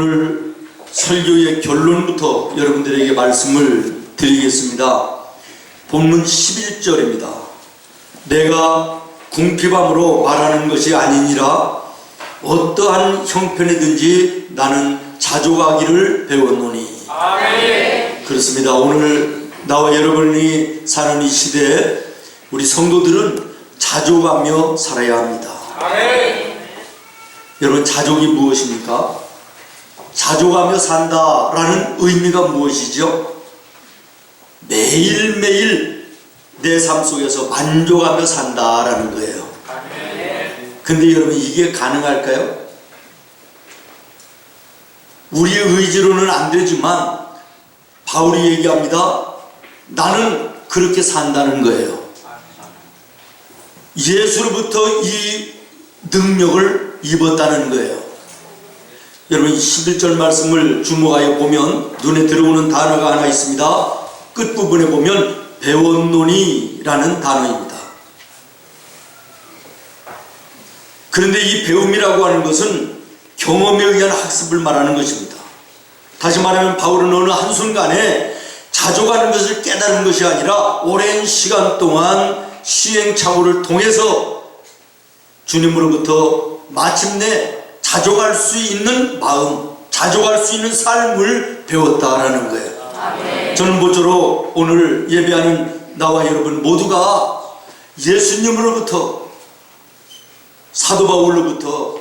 오늘 설교의 결론부터 여러분들에게 말씀을 드리겠습니다. 본문 11절입니다. 내가 궁핍함으로 말하는 것이 아니니라. 어떠한 형편이든지 나는 자족하기를 배웠노니. 아멘. 그렇습니다. 오늘 나와 여러분이 사는 이 시대에 우리 성도들은 자족하며 살아야 합니다. 아멘. 여러분, 자족이 무엇입니까? 자족하며 산다라는 의미가 무엇이죠? 매일매일 내 삶 속에서 만족하며 산다라는 거예요. 근데 여러분, 이게 가능할까요? 우리의 의지로는 안 되지만 바울이 얘기합니다. 나는 그렇게 산다는 거예요. 예수로부터 이 능력을 입었다는 거예요. 여러분, 11절 말씀을 주목하여 보면 눈에 들어오는 단어가 하나 있습니다. 끝부분에 보면 배웠노니 라는 단어입니다. 그런데 이 배움이라고 하는 것은 경험에 의한 학습을 말하는 것입니다. 다시 말하면 바울은 어느 한순간에 자족하는 것을 깨달은 것이 아니라 오랜 시간 동안 시행착오를 통해서 주님으로부터 마침내 자족할 수 있는 마음, 자족할 수 있는 삶을 배웠다라는 거예요. 저는 모쪼록 오늘 예배하는 나와 여러분 모두가 예수님으로부터, 사도 바울로부터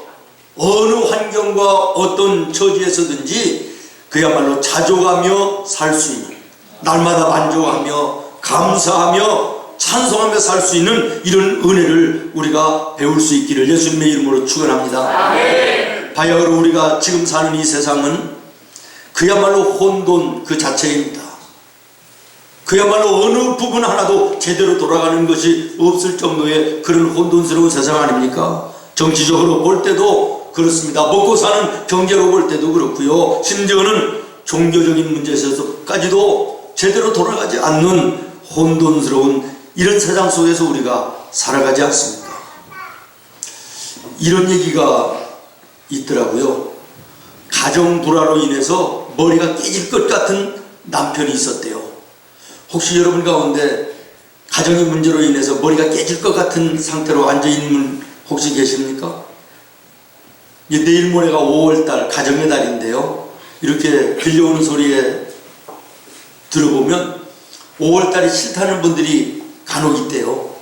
어느 환경과 어떤 처지에서든지 그야말로 자족하며 살 수 있는, 날마다 만족하며 감사하며 찬송하며 살 수 있는 이런 은혜를 우리가 배울 수 있기를 예수님의 이름으로 축원합니다. 아멘. 바야흐로 우리가 지금 사는 이 세상은 그야말로 혼돈 그 자체입니다. 그야말로 어느 부분 하나도 제대로 돌아가는 것이 없을 정도의 그런 혼돈스러운 세상 아닙니까? 정치적으로 볼 때도 그렇습니다. 먹고 사는 경제로 볼 때도 그렇고요. 심지어는 종교적인 문제에서까지도 제대로 돌아가지 않는 혼돈스러운 이런 세상 속에서 우리가 살아가지 않습니까? 이런 얘기가 있더라고요. 가정 불화로 인해서 머리가 깨질 것 같은 남편이 있었대요. 혹시 여러분 가운데 가정의 문제로 인해서 머리가 깨질 것 같은 상태로 앉아있는 분 혹시 계십니까? 내일 모레가 5월달 가정의 달인데요. 이렇게 들려오는 소리에 들어보면 5월달이 싫다는 분들이 간혹 있대요.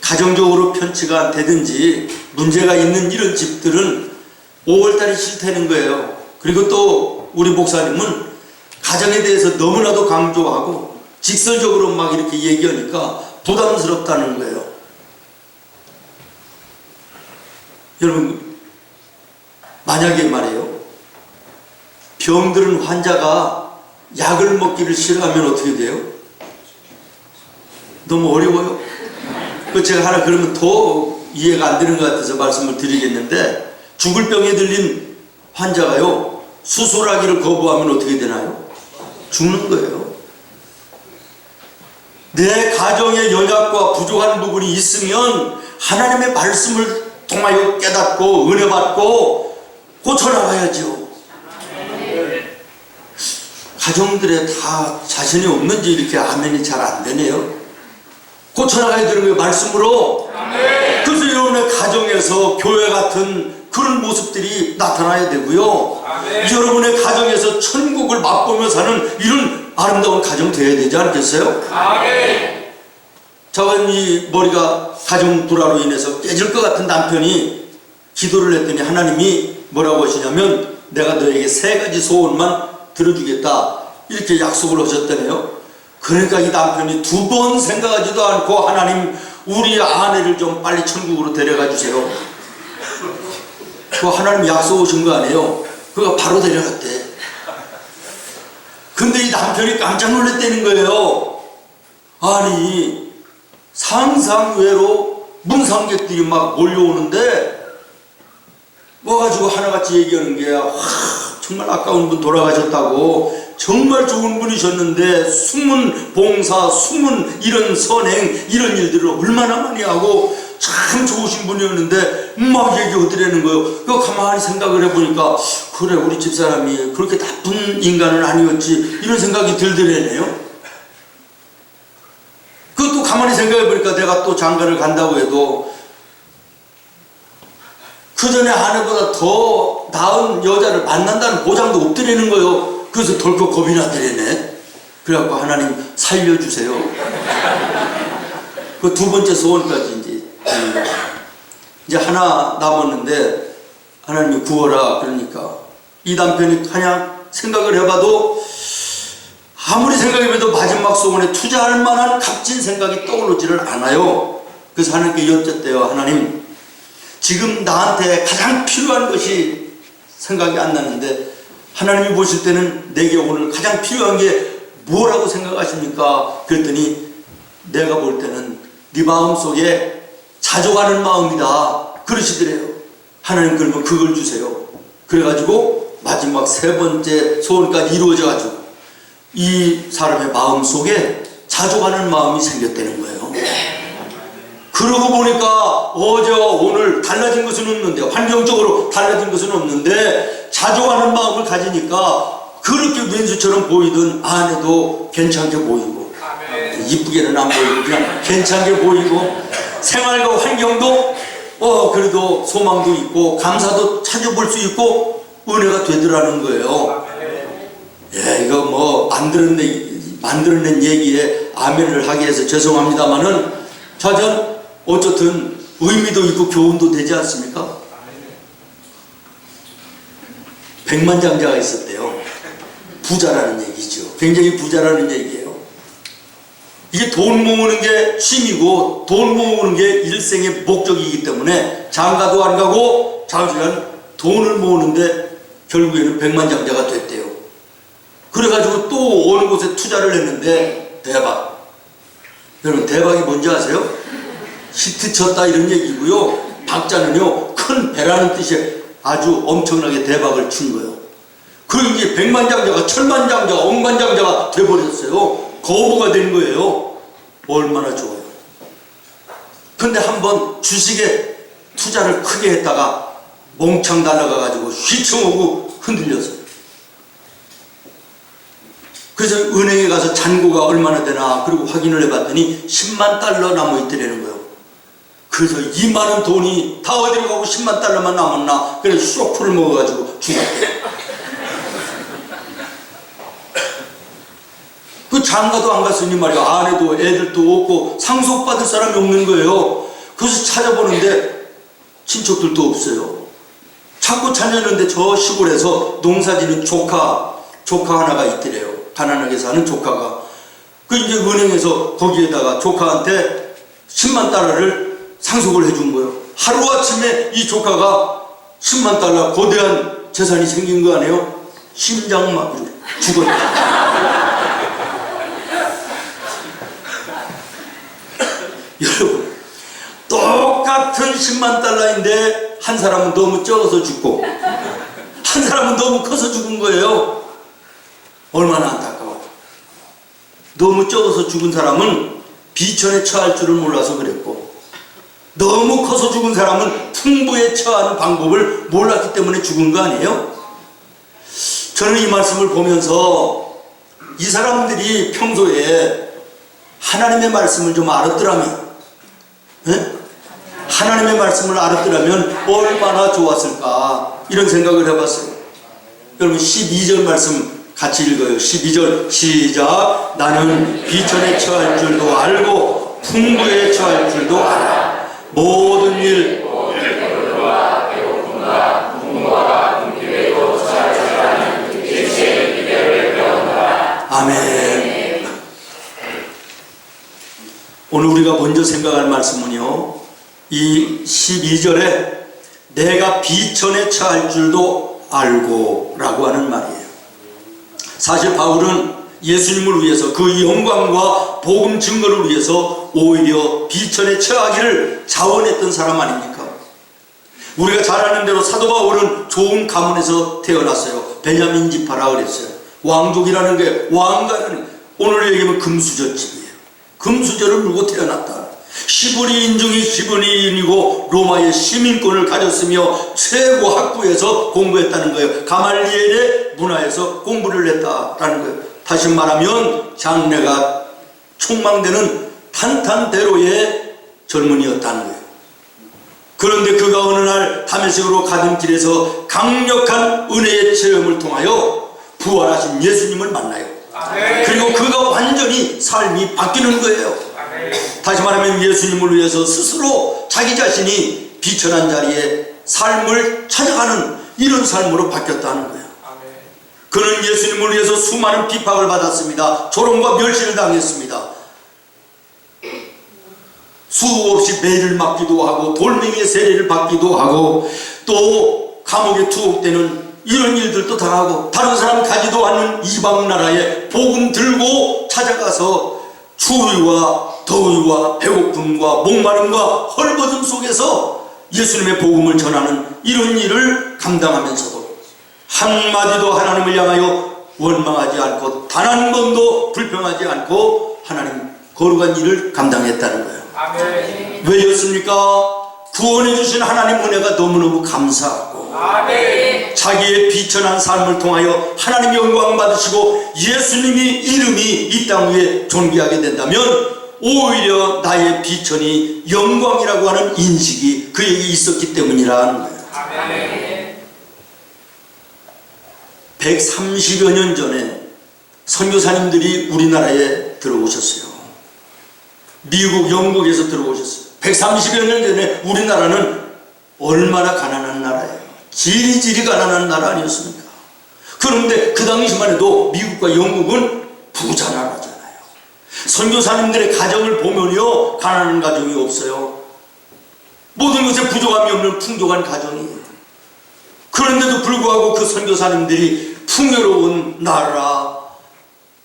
가정적으로 편치가 되든지 문제가 있는 이런 집들은 5월달이 싫다는 거예요. 그리고 또 우리 목사님은 가정에 대해서 너무나도 강조하고 직설적으로 막 이렇게 얘기하니까 부담스럽다는 거예요. 여러분, 만약에 말이에요, 병들은 환자가 약을 먹기를 싫어하면 어떻게 돼요? 너무 어려워요. 제가 하나 그러면 더 이해가 안 되는 것 같아서 말씀을 드리겠는데, 죽을 병에 들린 환자가요, 수술하기를 거부하면 어떻게 되나요? 죽는 거예요. 내 가정에 연약과 부족한 부분이 있으면 하나님의 말씀을 통하여 깨닫고 은혜받고 고쳐나가야죠. 가정들에 다 자신이 없는지 이렇게 아멘이 잘 안 되네요. 고쳐나가야 되는 거예요, 말씀으로. 그래서 여러분의 가정에서 교회 같은 그런 모습들이 나타나야 되고요. 여러분의 가정에서 천국을 맛보며 사는 이런 아름다운 가정 되어야 되지 않겠어요? 저는 이 머리가 가정 불화로 인해서 깨질 것 같은 남편이 기도를 했더니 하나님이 뭐라고 하시냐면, 내가 너에게 3가지 소원만 들어주겠다 이렇게 약속을 하셨다네요. 그러니까 이 남편이 2번 생각하지도 않고, 하나님 우리 아내를 좀 빨리 천국으로 데려가 주세요. 그 하나님 약속 오신 거 아니에요? 그가 바로 데려갔대. 근데 이 남편이 깜짝 놀랐다는 거예요. 아니, 상상외로 문상객들이 막 몰려오는데 와가지고 하나같이 얘기하는 게, 정말 아까운 분 돌아가셨다고, 정말 좋은 분이셨는데 숨은 봉사, 숨은 이런 선행, 이런 일들을 얼마나 많이 하고 참 좋으신 분이었는데 막 얘기하더라는 거예요. 그 가만히 생각을 해보니까 그래 우리 집사람이 그렇게 나쁜 인간은 아니었지 이런 생각이 들더라네요. 그것도 가만히 생각해보니까 내가 또 장가를 간다고 해도 그 전에 아내보다 더 나은 여자를 만난다는 보장도 없더라는 거예요. 그래서 덜컥 겁이 나더라네. 그래갖고 하나님 살려주세요. 그 두 번째 소원까지 이제 하나 남았는데 하나님이 구워라 그러니까 이 남편이 그냥 생각을 해봐도 아무리 생각해봐도 마지막 소원에 투자할 만한 값진 생각이 떠오르지를 않아요. 그래서 하나님께 여쭙대요. 하나님 지금 나한테 가장 필요한 것이 생각이 안 나는데 하나님이 보실 때는 내게 오늘 가장 필요한 게 뭐라고 생각하십니까? 그랬더니 내가 볼 때는 네 마음속에 자족하는 마음이다 그러시더래요. 하나님 그러면 그걸 주세요. 그래가지고 마지막 세 번째 소원까지 이루어져가지고 이 사람의 마음속에 자족하는 마음이 생겼다는 거예요. 그러고 보니까 어제와 오늘 달라진 것은 없는데 환경적으로 달라진 것은 없는데 자족하는 마음을 가지니까 그렇게 왼수처럼 보이던 아내도 괜찮게 보이고 이쁘게는 안 보이고 그냥 괜찮게 보이고 생활과 환경도 그래도 소망도 있고 감사도 찾아볼 수 있고 은혜가 되더라는 거예요. 예, 이거 뭐 만들어낸 얘기에 아멘을 하게 해서 죄송합니다만은 저전 어쨌든 의미도 있고 교훈도 되지 않습니까? 백만장자가 있었대요. 부자라는 얘기죠. 굉장히 부자라는 얘기예요. 이게 돈 모으는 게 취미고 돈 모으는 게 일생의 목적이기 때문에 장가도 안 가고 장시간 돈을 모으는데 결국에는 백만장자가 됐대요. 그래가지고 또 어느 곳에 투자를 했는데 대박. 여러분 대박이 뭔지 아세요? 히트 쳤다 이런 얘기고요. 박자는요 큰 배라는 뜻이 아주 엄청나게 대박을 친 거예요. 그 이제 백만장자가 천만장자가 억만장자가 돼버렸어요. 거부가 된 거예요. 얼마나 좋아요. 근데 한번 주식에 투자를 크게 했다가 몽창 날아가가지고 휘청하고 흔들렸어요. 그래서 은행에 가서 잔고가 얼마나 되나 그리고 확인을 해봤더니 10만 달러 남아있더라는 거예요. 그래서 이 많은 돈이 다 어디로 가고 10만 달러만 남았나 그래서 쇼크를 먹어가지고 죽었대요. 그 장가도 안 갔으니 말이야. 아내도 애들도 없고 상속받을 사람이 없는 거예요. 그래서 찾아보는데 친척들도 없어요. 찾고 찾았는데 저 시골에서 농사지는 조카 하나가 있더래요. 가난하게 사는 조카가. 그 이제 은행에서 거기에다가 조카한테 10만 달러를 상속을 해준 거예요. 하루아침에 이 조카가 10만 달러 거대한 재산이 생긴 거 아니에요? 심장마비로 죽었다. 여러분 똑같은 10만 달러인데 한 사람은 너무 적어서 죽고 한 사람은 너무 커서 죽은 거예요. 얼마나 안타까워. 너무 적어서 죽은 사람은 비천에 처할 줄을 몰라서 그랬고 너무 커서 죽은 사람은 풍부에 처하는 방법을 몰랐기 때문에 죽은 거 아니에요? 저는 이 말씀을 보면서 이 사람들이 평소에 하나님의 말씀을 좀 알았더라면 하나님의 말씀을 알았더라면 얼마나 좋았을까 이런 생각을 해봤어요. 여러분 12절 말씀 같이 읽어요. 12절 시작. 나는 비천에 처할 줄도 알고 풍부에 처할 줄도 알아. 모든 일 아멘. 오늘 우리가 먼저 생각할 말씀은요 이 12절에 내가 비천에 처할 줄도 알고 라고 하는 말이에요. 사실 바울은 예수님을 위해서 그 영광과 복음 증거를 위해서 오히려 비천에 처하기를 자원했던 사람 아닙니까? 우리가 잘 아는 대로 사도 바울은 좋은 가문에서 태어났어요. 베냐민 지파라 그랬어요. 왕족이라는 게 왕가라는 오늘 얘기하면 금수저집이에요. 금수저를 물고 태어났다. 시브리인 중에 시브리인이고 로마의 시민권을 가졌으며 최고 학부에서 공부했다는 거예요. 가말리엘의 문화에서 공부를 했다라는 거예요. 다시 말하면 장래가 촉망되는 탄탄대로의 젊은이였다는 거예요. 그런데 그가 어느 날 다메섹으로 가던 길에서 강력한 은혜의 체험을 통하여 부활하신 예수님을 만나요. 그리고 그가 완전히 삶이 바뀌는 거예요. 다시 말하면 예수님을 위해서 스스로 자기 자신이 비천한 자리에 삶을 찾아가는 이런 삶으로 바뀌었다는 거예요. 그는 예수님을 위해서 수많은 비박을 받았습니다. 조롱과 멸시를 당했습니다. 수없이 매를 맞기도 하고 돌멩이의 세례를 받기도 하고 또 감옥에 투옥되는 이런 일들도 당하고 다른 사람 가지도 않는 이방 나라에 복음 들고 찾아가서 추위와 더위와 배고픔과 목마름과 헐벗음 속에서 예수님의 복음을 전하는 이런 일을 감당하면서도 한마디도 하나님을 향하여 원망하지 않고 단 한 번도 불평하지 않고 하나님 거룩한 일을 감당했다는 거예요. 아멘. 왜였습니까? 구원해 주신 하나님 은혜가 너무너무 감사하고 아멘. 자기의 비천한 삶을 통하여 하나님 영광 받으시고 예수님이 이름이 이 땅 위에 존귀하게 된다면 오히려 나의 비천이 영광이라고 하는 인식이 그에게 있었기 때문이라는 거예요. 아멘. 130여 년 전에 선교사님들이 우리나라에 들어오셨어요. 미국, 영국에서 들어오셨어요. 130여 년 전에 우리나라는 얼마나 가난한 나라예요. 지리지리 가난한 나라 아니었습니까? 그런데 그 당시만 해도 미국과 영국은 부자 나라잖아요. 선교사님들의 가정을 보면요, 가난한 가정이 없어요. 모든 것에 부족함이 없는 풍족한 가정이에요. 그런데도 불구하고 그 선교사님들이 풍요로운 나라,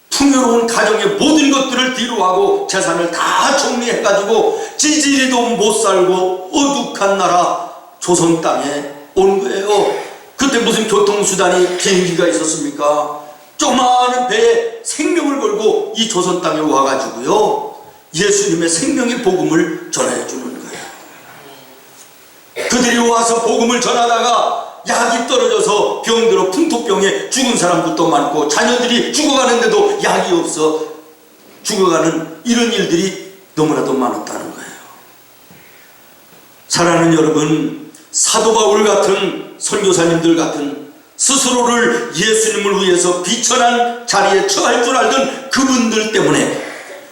풍요로운 가정의 모든 것들을 뒤로하고 재산을 다 정리해가지고 찌질이도 못 살고 어둑한 나라 조선 땅에 온 거예요. 그때 무슨 교통수단이 비행기가 있었습니까? 조그마한 배에 생명을 걸고 이 조선 땅에 와가지고요, 예수님의 생명의 복음을 전해주는 거예요. 그들이 와서 복음을 전하다가 약이 떨어져서 병들어 풍토병에 죽은 사람들도 많고 자녀들이 죽어가는데도 약이 없어 죽어가는 이런 일들이 너무나도 많았다는 거예요. 사랑하는 여러분, 사도 바울 같은 선교사님들 같은 스스로를 예수님을 위해서 비천한 자리에 처할 줄 알던 그분들 때문에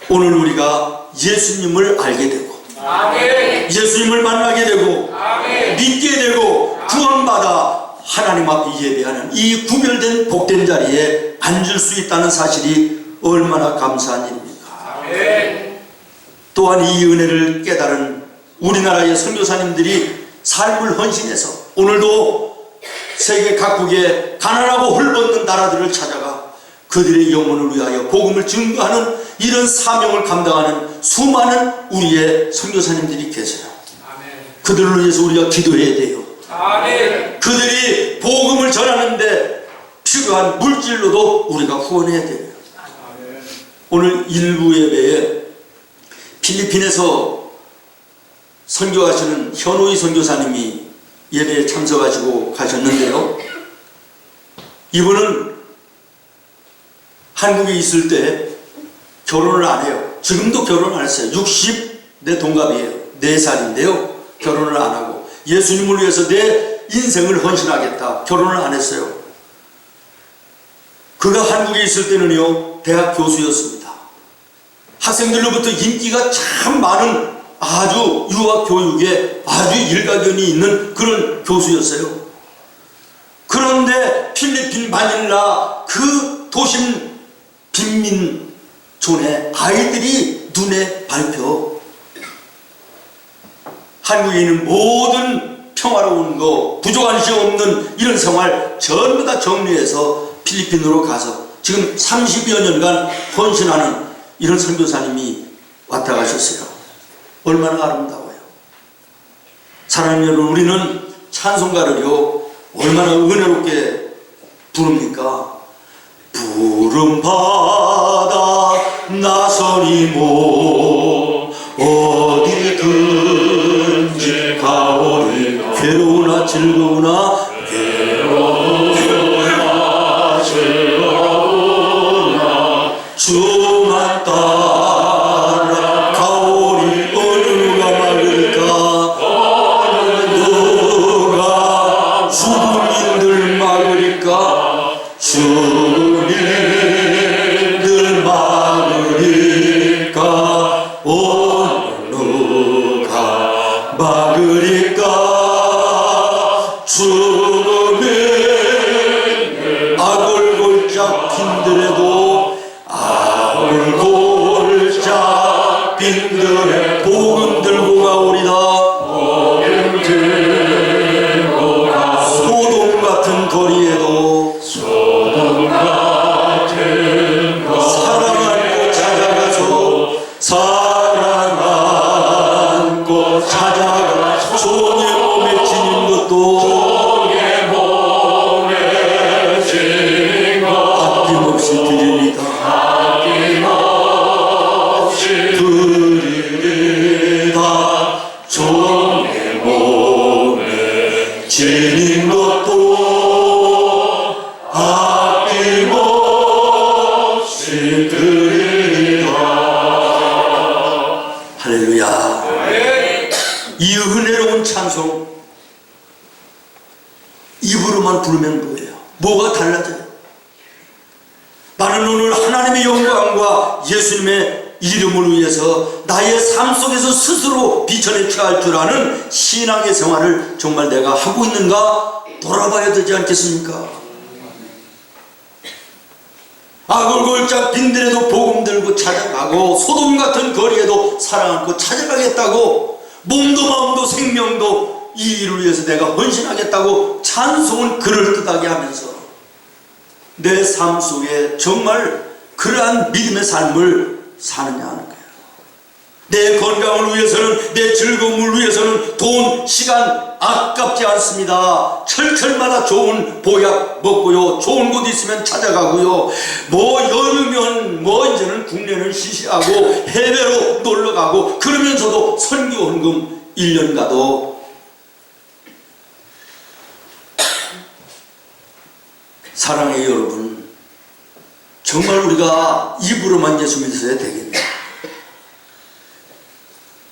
오늘 우리가 예수님을 알게 되고 아멘. 예수님을 만나게 되고 아멘. 믿게 되고 구원받아 하나님 앞에 예배하는 이 구별된 복된 자리에 앉을 수 있다는 사실이 얼마나 감사한 일입니까? 아멘. 또한 이 은혜를 깨달은 우리나라의 선교사님들이 삶을 헌신해서 오늘도 세계 각국의 가난하고 헐벗는 나라들을 찾아가 그들의 영혼을 위하여 복음을 증거하는 이런 사명을 감당하는 수많은 우리의 선교사님들이 계세요. 아멘. 그들을 위해서 우리가 기도해야 돼요. 아멘. 그들이 복음을 전하는데 필요한 물질로도 우리가 후원해야 돼요. 아멘. 오늘 일부 예배에 필리핀에서 선교하시는 현우이 선교사님이 예배에 참석하시고 가셨는데요, 이분은 한국에 있을 때 결혼을 안 해요. 지금도 결혼 안 했어요. 60내 동갑이에요. 4살인데요 결혼을 안 하고 예수님을 위해서 내 인생을 헌신하겠다 결혼을 안 했어요. 그가 한국에 있을 때는요, 대학 교수였습니다. 학생들로부터 인기가 참 많은 아주 유학 교육에 아주 일가견이 있는 그런 교수였어요. 그런데 필리핀 마닐라 그 도심 빈민촌에 아이들이 눈에 밟혀 한국에 있는 모든 평화로운 거, 부족한 시 없는 이런 생활 전부 다 정리해서 필리핀으로 가서 지금 30여 년간 헌신하는 이런 선교사님이 왔다 가셨어요. 얼마나 아름다워요. 사랑하는 여러분, 우리는 찬송가를요 얼마나 은혜롭게 부릅니까? 푸른 바다 나서니 모 어디 괴로우나 즐거우나 주만 따라 가오리 어느 누가 막을까 누가 주민들 막으리까 주민들 막으리까 어느 누가 막으리까 주민 악을 골짝 핀들에도 골자 빈들에 복음 들고 가오리다. 소돔 같은 거리에도 사랑하고 찾아가서 사랑하고 찾아가 종의 몸에 지닌 것도 아낌없이 드립니다. 드리다 종의 몸에 지닌 것도 아낌없이 드리다. 할렐루야. 이 은혜로운 찬송 입으로만 부르면 뭐예요? 뭐가 달라져요? 나는 오늘 하나님의 영광과 예수님의 이름을 위해서 나의 삶 속에서 스스로 비춰내야 할 줄 아는 신앙의 생활을 정말 내가 하고 있는가 돌아봐야 되지 않겠습니까? 악을 골짝 빈들에도 복음 들고 찾아가고 소돔 같은 거리에도 사랑 안고 찾아가겠다고 몸도 마음도 생명도 이 일을 위해서 내가 헌신하겠다고 찬송을 그럴듯하게 하면서 내 삶 속에 정말 그러한 믿음의 삶을 사느냐 하는 거예요. 내 건강을 위해서는, 내 즐거움을 위해서는 돈, 시간 아깝지 않습니다. 철철마다 좋은 보약 먹고요, 좋은 곳 있으면 찾아가고요, 뭐 연휴면 뭐 이제는 국내는 시시하고 해외로 놀러가고 그러면서도 선교 헌금 1년 가도 사랑해요 여러분, 정말 우리가 입으로만 예수 믿어야 되겠네.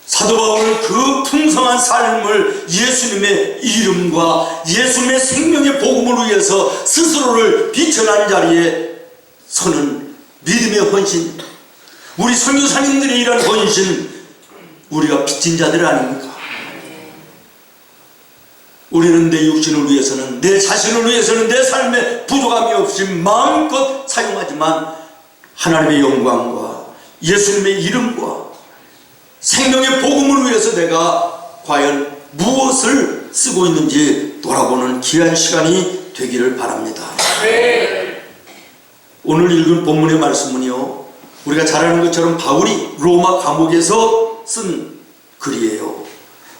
사도 바울은 그 풍성한 삶을 예수님의 이름과 예수님의 생명의 복음을 위해서 스스로를 비춰난 자리에 서는 믿음의 헌신, 우리 선교사님들의 이런 헌신, 우리가 빚진 자들 아닙니까? 우리는 내 육신을 위해서는, 내 자신을 위해서는 내 삶에 부족함이 없이 마음껏 사용하지만 하나님의 영광과 예수님의 이름과 생명의 복음을 위해서 내가 과연 무엇을 쓰고 있는지 돌아보는 귀한 시간이 되기를 바랍니다. 오늘 읽은 본문의 말씀은요, 우리가 잘 아는 것처럼 바울이 로마 감옥에서 쓴 글이에요.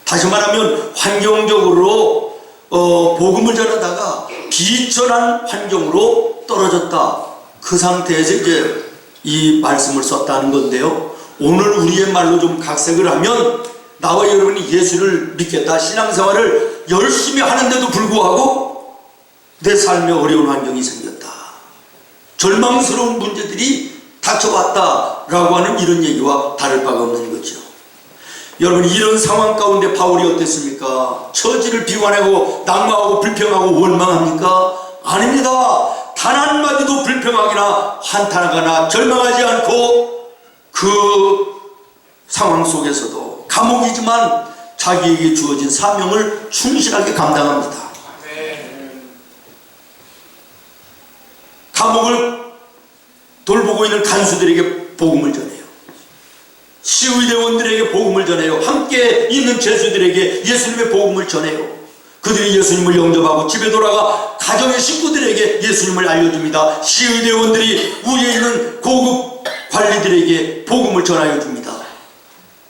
다시 말하면 환경적으로 복음을 전하다가 비천한 환경으로 떨어졌다, 그 상태에서 이제 이 말씀을 썼다는 건데요, 오늘 우리의 말로 좀 각색을 하면 나와 여러분이 예수를 믿겠다, 신앙생활을 열심히 하는데도 불구하고 내 삶에 어려운 환경이 생겼다, 절망스러운 문제들이 닥쳐왔다라고 하는 이런 얘기와 다를 바가 없는 거죠. 여러분, 이런 상황 가운데 바울이 어땠습니까? 처지를 비관하고 낙망하고 불평하고 원망합니까? 아닙니다. 단 한마디도 불평하거나 한탄하거나 절망하지 않고 그 상황 속에서도 감옥이지만 자기에게 주어진 사명을 충실하게 감당합니다. 감옥을 돌보고 있는 간수들에게 복음을 전해요. 시의대원들에게 복음을 전해요. 함께 있는 죄수들에게 예수님의 복음을 전해요. 그들이 예수님을 영접하고 집에 돌아가 가정의 식구들에게 예수님을 알려줍니다. 시의대원들이 위에 있는 고급 관리들에게 복음을 전하여 줍니다.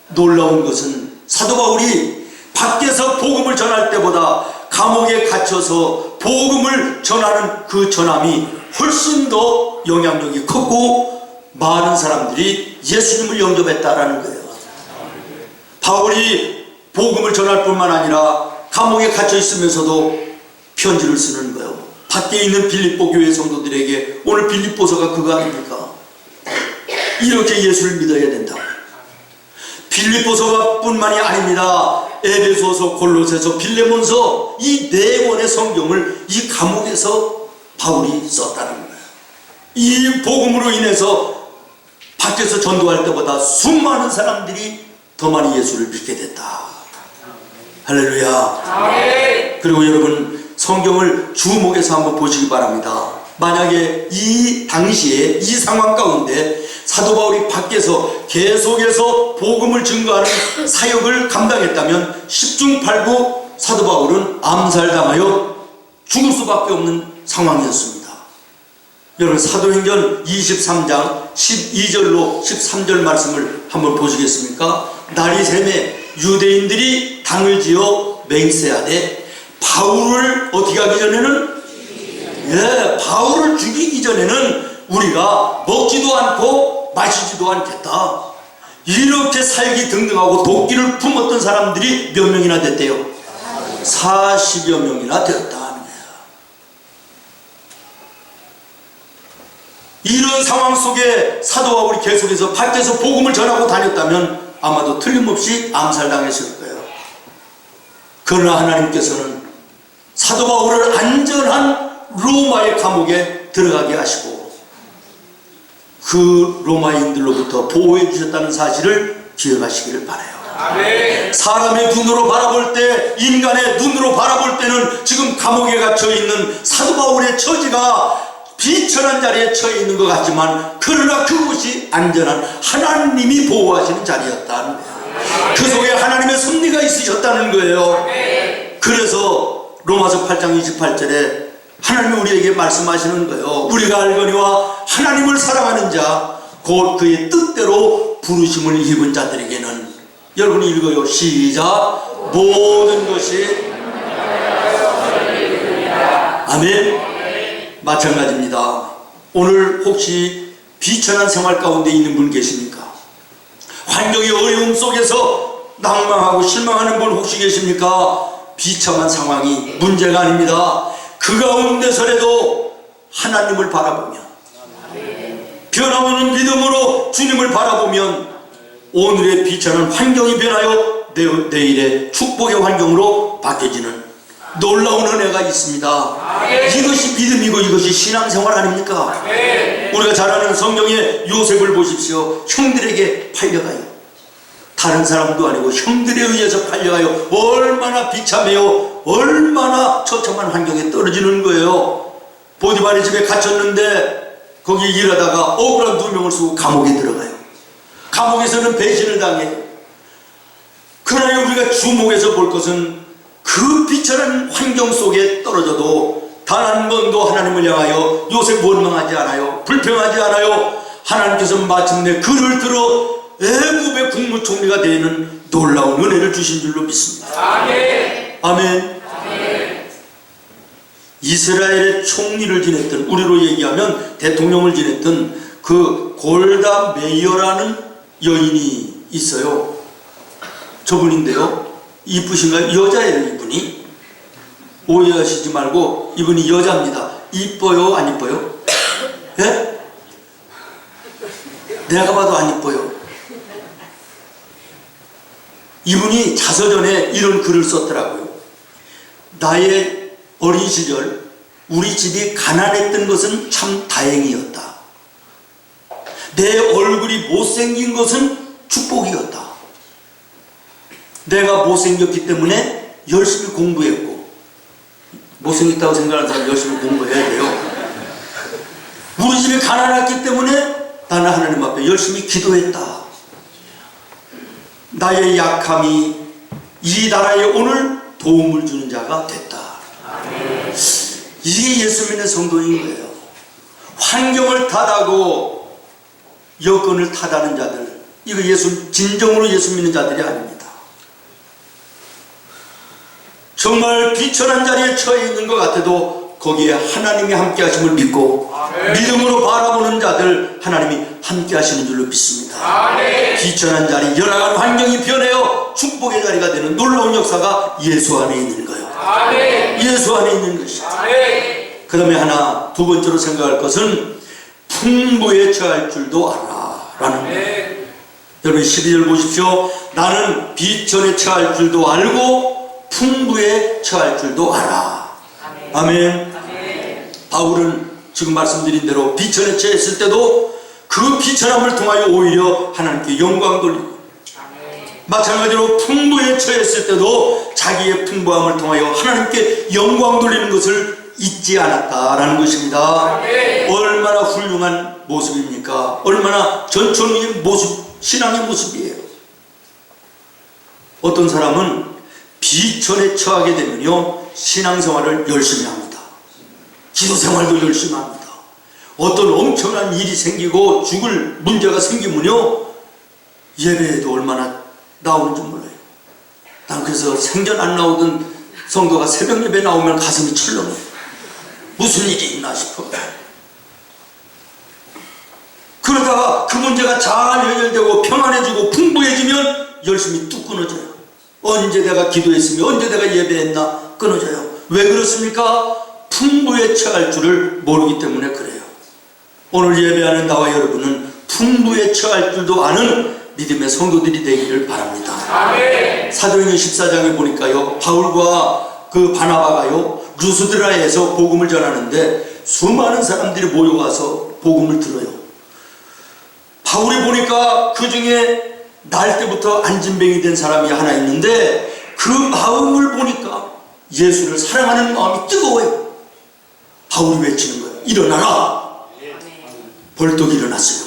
놀라운 것은 사도 바울이 밖에서 복음을 전할 때보다 감옥에 갇혀서 복음을 전하는 그 전함이 훨씬 더 영향력이 컸고 많은 사람들이 예수님을 영접했다라는 거예요. 바울이 복음을 전할 뿐만 아니라 감옥에 갇혀 있으면서도 편지를 쓰는 거예요. 밖에 있는 빌립보 교회 성도들에게. 오늘 빌립보서가 그거 아닙니까? 이렇게 예수를 믿어야 된다고. 빌립보서가 뿐만이 아닙니다. 에베소서, 골로새서, 빌레몬서, 이 네 권의 성경을 이 감옥에서 바울이 썼다는 거예요. 이 복음으로 인해서 밖에서 전도할 때보다 수많은 사람들이 더 많이 예수를 믿게 됐다. 할렐루야. 아멘. 그리고 여러분, 성경을 주목해서 한번 보시기 바랍니다. 만약에 이 당시에 이 상황 가운데 사도 바울이 밖에서 계속해서 복음을 증거하는 사역을 감당했다면 10중 8구 사도 바울은 암살당하여 죽을 수밖에 없는 상황이었습니다. 여러분, 사도행전 23장 12절로 13절 말씀을 한번 보시겠습니까? 날이 새매 유대인들이 당을 지어 맹세하되 바울을 어떻게 하기 전에는, 바울을 죽이기 전에는 우리가 먹지도 않고 마시지도 않겠다. 이렇게 살기 등등하고 도끼를 품었던 사람들이 몇 명이나 됐대요? 40여 명이나 되었다 하는 거예요. 이런 상황 속에 사도 바울이 계속해서 밖에서 복음을 전하고 다녔다면 아마도 틀림없이 암살당했을 거예요. 그러나 하나님께서는 사도 바울을 안전한 로마의 감옥에 들어가게 하시고 그 로마인들로부터 보호해 주셨다는 사실을 기억하시기를 바라요. 아멘. 사람의 눈으로 바라볼 때, 인간의 눈으로 바라볼 때는 지금 감옥에 갇혀 있는 사도 바울의 처지가 비천한 자리에 처해 있는 것 같지만, 그러나 그곳이 안전한 하나님이 보호하시는 자리였다는 거예요. 그 속에 하나님의 섭리가 있으셨다는 거예요. 그래서 로마서 8장 28절에 하나님이 우리에게 말씀하시는 거예요. 우리가 알거니와 하나님을 사랑하는 자 곧 그의 뜻대로 부르심을 입은 자들에게는, 여러분이 읽어요. 시작. 모든 것이 아멘. 마찬가지입니다. 오늘 혹시 비천한 생활 가운데 있는 분 계십니까? 환경의 어려움 속에서 낭망하고 실망하는 분 혹시 계십니까? 비참한 상황이 문제가 아닙니다. 그 가운데서라도 하나님을 바라보면, 변함없는 믿음으로 주님을 바라보면 오늘의 비천한 환경이 변하여 내일의 축복의 환경으로 바뀌어지는 놀라운 은혜가 있습니다. 이것이 믿음이고 이것이 신앙생활 아닙니까? 우리가 잘 아는 성경의 요셉을 보십시오. 형들에게 팔려가요. 다른 사람도 아니고 형들에 의해서 팔려가요. 얼마나 비참해요. 얼마나 처참한 환경에 떨어지는 거예요. 보디발의 집에 갇혔는데 거기 일하다가 억울한 2명을 쓰고 감옥에 들어가요. 감옥에서는 배신을 당해요. 그러나 우리가 주목해서 볼 것은 그 비천한 환경 속에 떨어져도 단 한 번도 하나님을 향하여 요셉 원망하지 않아요. 불평하지 않아요. 하나님께서 마침내 그를 들어 애굽의 국무총리가 되는 놀라운 은혜를 주신 줄로 믿습니다. 아멘. 아멘. 이스라엘의 총리를 지냈던, 우리로 얘기하면 대통령을 지냈던 그 골다 메이어라는 여인이 있어요. 저분인데요, 이쁘신가요? 여자예요. 이분이 오해하시지 말고 이분이 여자입니다. 이뻐요? 안 이뻐요? 예? 내가 봐도 안 이뻐요. 이분이 자서전에 이런 글을 썼더라고요. 나의 어린 시절 우리 집이 가난했던 것은 참 다행이었다. 내 얼굴이 못생긴 것은 축복이었다. 내가 못생겼기 때문에 열심히 공부했고, 못생겼다고 생각하는 사람 열심히 공부해야 돼요. 우리 집이 가난했기 때문에 나는 하나님 앞에 열심히 기도했다. 나의 약함이 이 나라에 오늘 도움을 주는 자가 됐다. 이게 예수 믿는 성도인 거예요. 환경을 탓하고 여건을 탓하는 자들, 이거 진정으로 예수 믿는 자들이 아닙니다. 정말 비천한 자리에 처해 있는 것 같아도 거기에 하나님이 함께 하심을 믿고 믿음으로 바라보는 자들 하나님이 함께 하시는 줄로 믿습니다. 비천한 자리, 열악한 환경이 변해요. 축복의 자리가 되는 놀라운 역사가 예수 안에 있는 거예요. 아멘. 예수 안에 있는 것이죠. 아멘. 그 다음에 하나, 두 번째로 생각할 것은 풍부에 처할 줄도 알아 라는 거예요. 아멘. 여러분 12절 보십시오. 나는 비천에 처할 줄도 알고 풍부에 처할 줄도 알아. 아멘. 아멘. 바울은 지금 말씀드린 대로 비천에 처했을 때도 그 비천함을 통하여 오히려 하나님께 영광 돌리고, 마찬가지로 풍부에 처했을 때도 자기의 풍부함을 통하여 하나님께 영광 돌리는 것을 잊지 않았다라는 것입니다. 얼마나 훌륭한 모습입니까? 얼마나 전천후의 모습, 신앙의 모습이에요. 어떤 사람은 비천에 처하게 되면요 신앙생활을 열심히 합니다. 기도생활도 열심히 합니다. 어떤 엄청난 일이 생기고 죽을 문제가 생기면요 예배에도 얼마나 나오는지 몰라요. 난 그래서 생전 안 나오던 성도가 새벽 예배 나오면 가슴이 철렁해요. 무슨 일이 있나 싶어. 그러다가 그 문제가 잘 해결되고 평안해지고 풍부해지면 열심히 뚝 끊어져요. 언제 내가 기도했으며 언제 내가 예배했나 끊어져요. 왜 그렇습니까? 풍부에 처할 줄을 모르기 때문에 그래요. 오늘 예배하는 나와 여러분은 풍부에 처할 줄도 아는 믿음의 성도들이 되기를 바랍니다. 아멘. 사도행전 14장에 보니까요 바울과 그 바나바가요 루스드라에서 복음을 전하는데 수많은 사람들이 모여와서 복음을 들어요. 바울이 보니까 그 중에 날 때부터 안진뱅이 된 사람이 하나 있는데 그 마음을 보니까 예수를 사랑하는 마음이 뜨거워요. 바울이 외치는 거예요. 일어나라. 벌떡 일어났어요.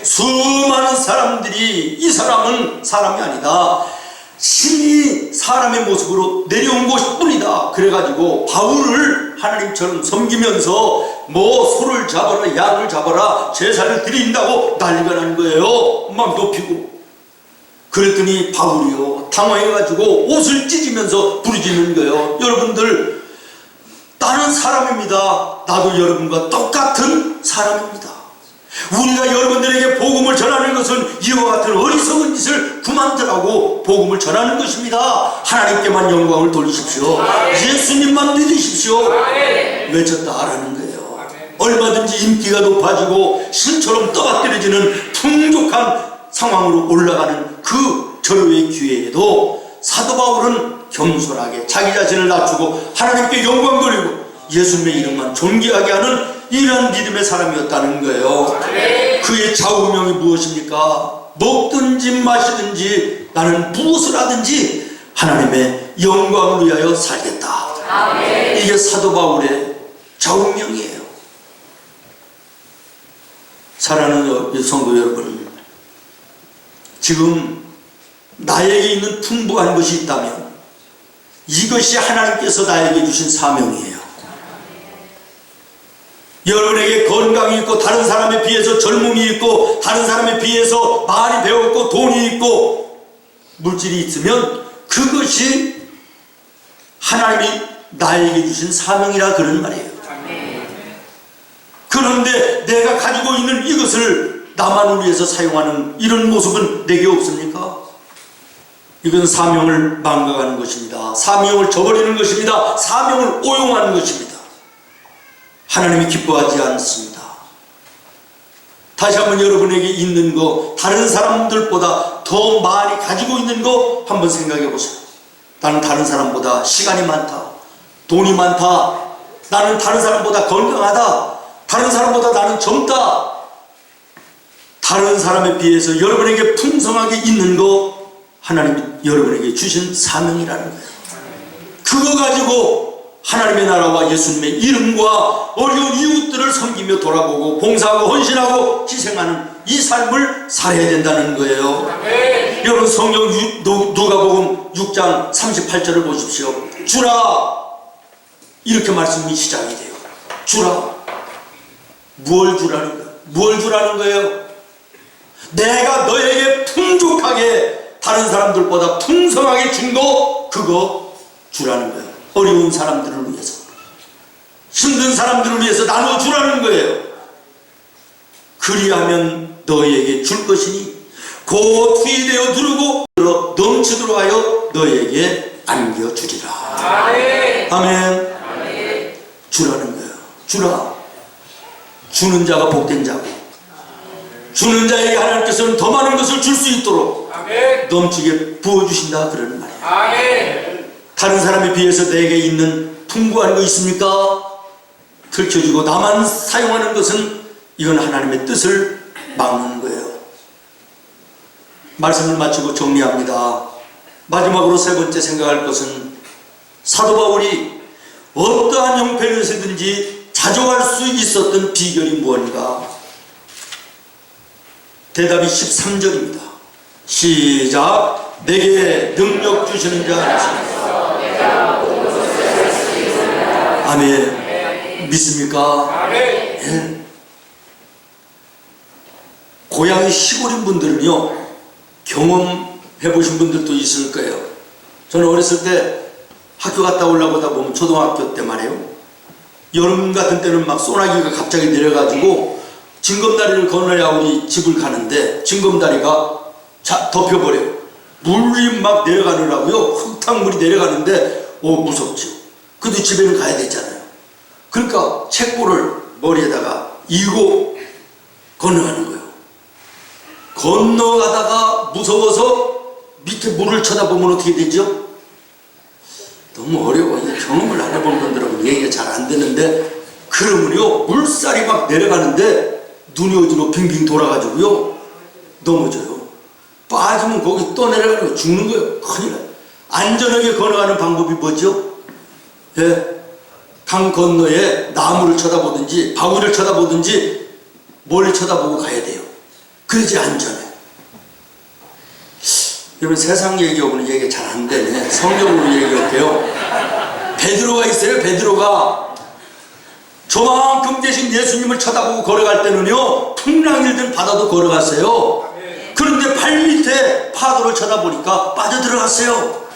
수많은 사람들이 이 사람은 사람이 아니다, 신이 사람의 모습으로 내려온 것뿐이다. 그래가지고 바울을 하나님처럼 섬기면서 뭐 소를 잡아라 양을 잡아라 제사를 드린다고 난리가 난 거예요. 막 높이고. 그랬더니 바울이요 당황해가지고 옷을 찢으면서 부르짖는 거예요. 여러분들, 나는 사람입니다. 나도 여러분과 똑같은 사람입니다. 우리가 여러분들에게 복음을 전하는 것은 이와 같은 어리석은 짓을 그만두라고 복음을 전하는 것입니다. 하나님께만 영광을 돌리십시오. 예수님만 믿으십시오. 외쳤다라는 거예요. 얼마든지 인기가 높아지고 신처럼 떠받들어지는 풍족한 상황으로 올라가는 그 절호의 기회에도 사도 바울은 겸손하게 자기 자신을 낮추고 하나님께 영광 돌리고 예수님의 이름만 존귀하게 하는 이러한 믿음의 사람이었다는 거예요. 그의 좌우명이 무엇입니까? 먹든지 마시든지 나는 무엇을 하든지 하나님의 영광을 위하여 살겠다. 이게 사도 바울의 좌우명이에요. 사랑하는 성도 여러분, 지금 나에게 있는 풍부한 것이 있다면 이것이 하나님께서 나에게 주신 사명이에요. 여러분에게 건강이 있고 다른 사람에 비해서 젊음이 있고 다른 사람에 비해서 많이 배웠고 돈이 있고 물질이 있으면 그것이 하나님이 나에게 주신 사명이라 그런 말이에요. 그런데 내가 가지고 있는 이것을 나만을 위해서 사용하는 이런 모습은 내게 없습니까? 이건 사명을 망각하는 것입니다. 사명을 저버리는 것입니다. 사명을 오용하는 것입니다. 하나님이 기뻐하지 않습니다. 다시 한번 여러분에게 있는 거, 다른 사람들보다 더 많이 가지고 있는 거 한번 생각해 보세요. 나는 다른 사람보다 시간이 많다, 돈이 많다, 나는 다른 사람보다 건강하다, 다른 사람보다 나는 젊다. 다른 사람에 비해서 여러분에게 풍성하게 있는 거 하나님이 여러분에게 주신 사명이라는 거예요. 그거 가지고 하나님의 나라와 예수님의 이름과 어려운 이웃들을 섬기며 돌아보고 봉사하고 헌신하고 희생하는 이 삶을 살아야 된다는 거예요. 여러분 성경 누가복음 6장 38절을 보십시오. 주라, 이렇게 말씀이 시작이 돼요. 주라. 무엇을 주라는 거예요? 무엇을 주라는 거예요? 내가 너에게 풍족하게 다른 사람들보다 풍성하게 준 거, 그거 주라는 거예요. 어려운 사람들을 위해서, 힘든 사람들을 위해서 나눠주라는 거예요. 그리하면 너에게 줄 것이니 곧 후이 되어 두르고 넘치도록 하여 너에게 안겨주리라. 아멘. 아멘. 아멘. 주라는 거예요. 주라. 주는 자가 복된 자고, 주는 자에게 하나님께서는 더 많은 것을 줄 수 있도록 아멘. 넘치게 부어주신다, 그러는 말이에요. 아멘. 다른 사람에 비해서 내게 있는 풍부한 거 있습니까? 들켜주고 나만 사용하는 것은 이건 하나님의 뜻을 막는 거예요. 말씀을 마치고 정리합니다. 마지막으로 세 번째 생각할 것은 사도 바울이 어떠한 형편에서든지 자족할 수 있었던 비결이 무엇인가? 대답이 13절입니다. 시작. 내게 능력 주시는 자. 아멘. 믿습니까? 아멘. 예. 고향이 시골인 분들은요, 경험해 보신 분들도 있을 거예요. 저는 어렸을 때 학교 갔다 올라오다 보면 초등학교 때 말이에요, 여름 같은 때는 막 소나기가 갑자기 내려가지고 징검다리를 건너야 우리 집을 가는데 징검다리가 덮여버려요. 물이 막 내려가느라고요, 흙탕물이 내려가는데 무섭죠. 그래도 집에는 가야 되잖아요. 그러니까 책보를 머리에다가 이고 건너가는 거예요. 건너가다가 무서워서 밑에 물을 쳐다보면 어떻게 되죠? 너무 어려워. 이게 경험을 안 해본 분들은 얘기가 잘 안 되는데, 그러면요, 물살이 막 내려가는데 눈이 어디로 빙빙 돌아가지고요, 넘어져요. 빠지면 거기 또 내려가는 거 죽는 거예요. 큰일 나요. 안전하게 건너가는 방법이 뭐죠? 예, 강 건너에 나무를 쳐다보든지 바위를 쳐다보든지 멀리 쳐다보고 가야 돼요. 그래야지 안전해. 여러분, 세상 얘기하고는 얘기가 잘 안 되네. 성경으로 얘기할게요. 베드로가 있어요. 베드로가 저만큼 되신 예수님을 쳐다보고 걸어갈 때는요, 풍랑이 일든 바다도 걸어갔어요. 그런데 발 밑에 파도를 쳐다보니까 빠져들어갔어요.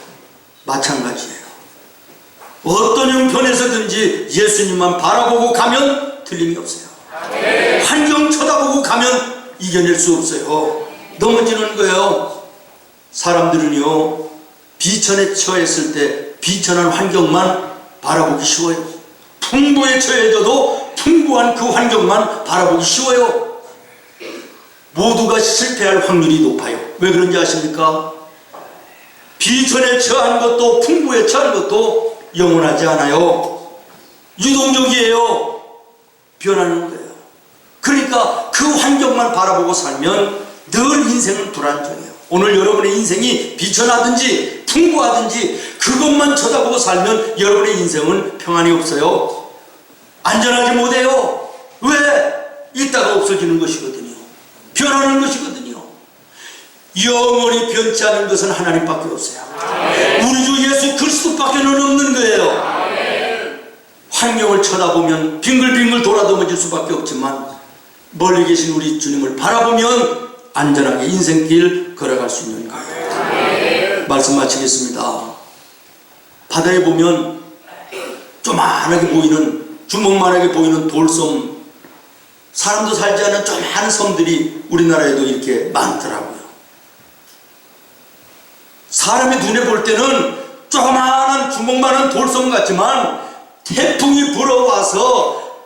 마찬가지예요. 어떤 형편에서든지 예수님만 바라보고 가면 틀림이 없어요. 환경 쳐다보고 가면 이겨낼 수 없어요. 넘어지는 거예요. 사람들은요, 비천에 처했을 때 비천한 환경만 바라보기 쉬워요. 풍부에 처해져도 풍부한 그 환경만 바라보기 쉬워요. 모두가 실패할 확률이 높아요. 왜 그런지 아십니까? 비천에 처한 것도 풍부에 처한 것도 영원하지 않아요. 유동적이에요. 변하는 거예요. 그러니까 그 환경만 바라보고 살면 늘 인생은 불안정해요. 오늘 여러분의 인생이 비천하든지 풍부하든지 그것만 쳐다보고 살면 여러분의 인생은 평안이 없어요. 안전하지 못해요. 왜? 이따가 없어지는 것이거든요. 변하는 것이거든요. 영원히 변치 않은 것은 하나님밖에 없어요. 우리 주 예수 그리스도밖에는 없는 거예요. 환경을 쳐다보면 빙글빙글 돌아넘어질 수밖에 없지만 멀리 계신 우리 주님을 바라보면 안전하게 인생길 걸어갈 수 있는 거예요. 말씀 마치겠습니다. 바다에 보면 조만하게 보이는, 주먹만하게 보이는 돌섬, 사람도 살지 않은 조그마한 섬들이 우리나라에도 이렇게 많더라고요. 사람이 눈에 볼 때는 조그마한 주먹만한 돌섬 같지만 태풍이 불어와서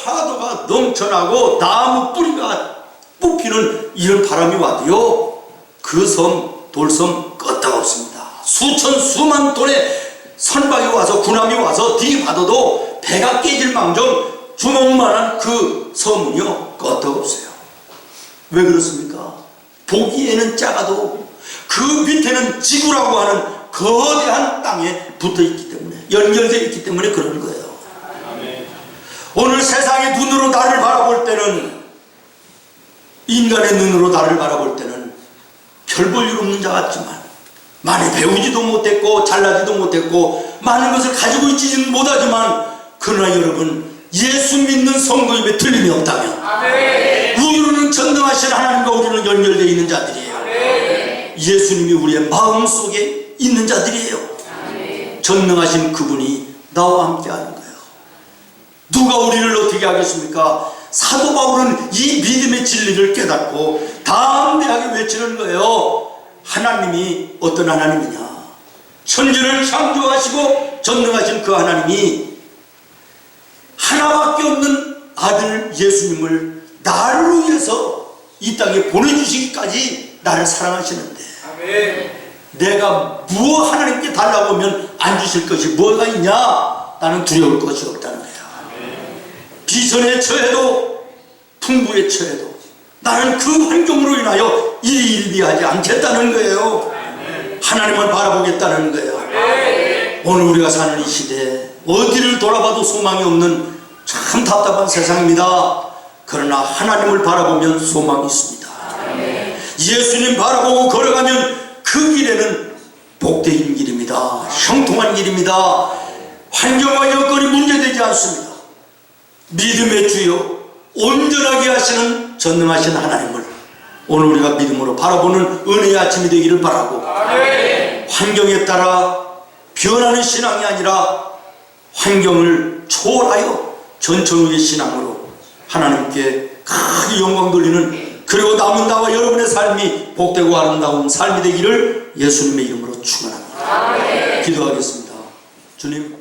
파도가 넘쳐나고 나무 뿌리가 뽑히는 이런 바람이 와도요, 그 섬, 돌섬 끄떡없습니다. 수천 수만 톤의 선박이 와서, 군함이 와서 들이받아도 배가 깨질 망정 주먹만한 그 섬은요, 끄떡없어요. 왜 그렇습니까? 보기에는 작아도 그 밑에는 지구라고 하는 거대한 땅에 붙어있기 때문에, 연결되어 있기 때문에 그런 거예요. 오늘 세상의 눈으로 나를 바라볼 때는, 인간의 눈으로 나를 바라볼 때는 별 볼 일 없는 자 같지만, 많이 배우지도 못했고 잘나지도 못했고 많은 것을 가지고 있지는 못하지만, 그러나 여러분, 예수 믿는 성도임에 틀림이 없다면 우리는 전능하신 하나님과 우리는 연결되어 있는 자들이에요. 예수님이 우리의 마음속에 있는 자들이에요. 전능하신 그분이 나와 함께 하는 거예요. 누가 우리를 어떻게 하겠습니까? 사도 바울은 이 믿음의 진리를 깨닫고 담대하게 외치는 거예요. 하나님이 어떤 하나님이냐? 천지를 창조하시고 전능하신 그 하나님이 하나밖에 없는 아들 예수님을 나를 위해서 이 땅에 보내주시기까지 나를 사랑하시는데 아멘. 내가 무엇 하나님께 달라고 하면 안 주실 것이 뭐가 있냐? 나는 두려울 것이 없다는 거야. 비전에 처해도 풍부에 처해도 나는 그 환경으로 인하여 일희일비하지 않겠다는 거예요. 하나님을 바라보겠다는 거예요. 오늘 우리가 사는 이 시대에 어디를 돌아봐도 소망이 없는 참 답답한 세상입니다. 그러나 하나님을 바라보면 소망이 있습니다. 예수님 바라보고 걸어가면 그 길에는 복된 길입니다. 형통한 길입니다. 환경과 여건이 문제되지 않습니다. 믿음의 주여 온전하게 하시는 전능하신 하나님을 오늘 우리가 믿음으로 바라보는 은혜의 아침이 되기를 바라고 환경에 따라 변하는 신앙이 아니라 환경을 초월하여 전천후의 신앙으로 하나님께 크게 영광 돌리는 그리고 남은 나와 여러분의 삶이 복되고 아름다운 삶이 되기를 예수님의 이름으로 축원합니다. 기도하겠습니다. 주님